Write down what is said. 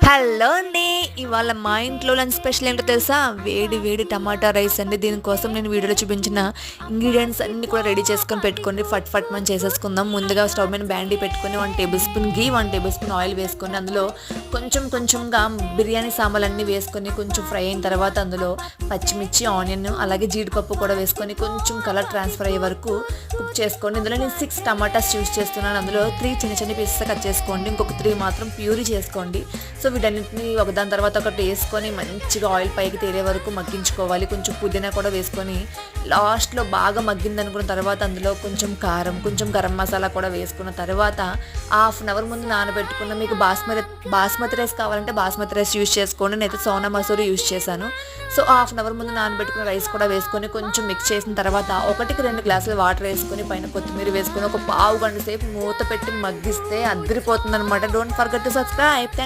Hello అండి. ఇవాళ మా ఇంట్లో లంచ్ స్పెషల్ ఏంటో తెలుసా? వేడి వేడి టమాటా రైస్ అండి. దీనికోసం నేను వీడియోలో చూపించిన ఇంగ్రీడియంట్స్ అన్నీ కూడా రెడీ చేసుకొని పెట్టుకొని ఫట్ ఫట్ మనం చేసేసుకుందాం. ముందుగా స్టవ్ మీద బ్యాండీ పెట్టుకొని 1 టేబుల్ స్పూన్ ఘీ, 1 టేబుల్ స్పూన్ ఆయిల్ వేసుకొని అందులో కొంచెంగా బిర్యానీ సామాన్లన్నీ వేసుకొని కొంచెం ఫ్రై అయిన తర్వాత అందులో పచ్చిమిర్చి, ఆనియన్ అలాగే జీడిపప్పు కూడా వేసుకొని కొంచెం కలర్ ట్రాన్స్ఫర్ అయ్యే వరకు కుక్ చేసుకోండి. ఇందులో నేను 6 టమాటాస్ యూస్ చేస్తున్నాను. అందులో 3 చిన్న చిన్న పీసెస్ కట్ చేసుకోండి. ఇంకొక 3 మాత్రం ప్యూరీ చేసుకోండి. సో వీటన్నిటిని ఒకదాని తర్వాత ఒకటి వేసుకొని మంచిగా ఆయిల్ పైకి తేలే వరకు మగ్గించుకోవాలి. కొంచెం పుదీనా కూడా వేసుకొని లాస్ట్లో బాగా మగ్గింది అనుకున్న తర్వాత అందులో కొంచెం కారం, కొంచెం గరం మసాలా కూడా వేసుకున్న తర్వాత హాఫ్ అన్ అవర్ ముందు నానబెట్టుకున్న మీకు బాస్మతి రైస్ కావాలంటే బాస్మతి రైస్ యూస్ చేసుకోండి. నేనైతే సోనా మసూరి యూస్ చేశాను. సో హాఫ్ అన్ అవర్ ముందు నానబెట్టుకున్న రైస్ కూడా వేసుకొని కొంచెం మిక్స్ చేసిన తర్వాత 1-2 గ్లాసులు వాటర్ వేసుకొని పైన కొత్తిమీర వేసుకొని ఒక పావు గంట సేపు మూత పెట్టి మగ్గిస్తే అదిరిపోతుంది అనమాట. Don't forget to subscribe.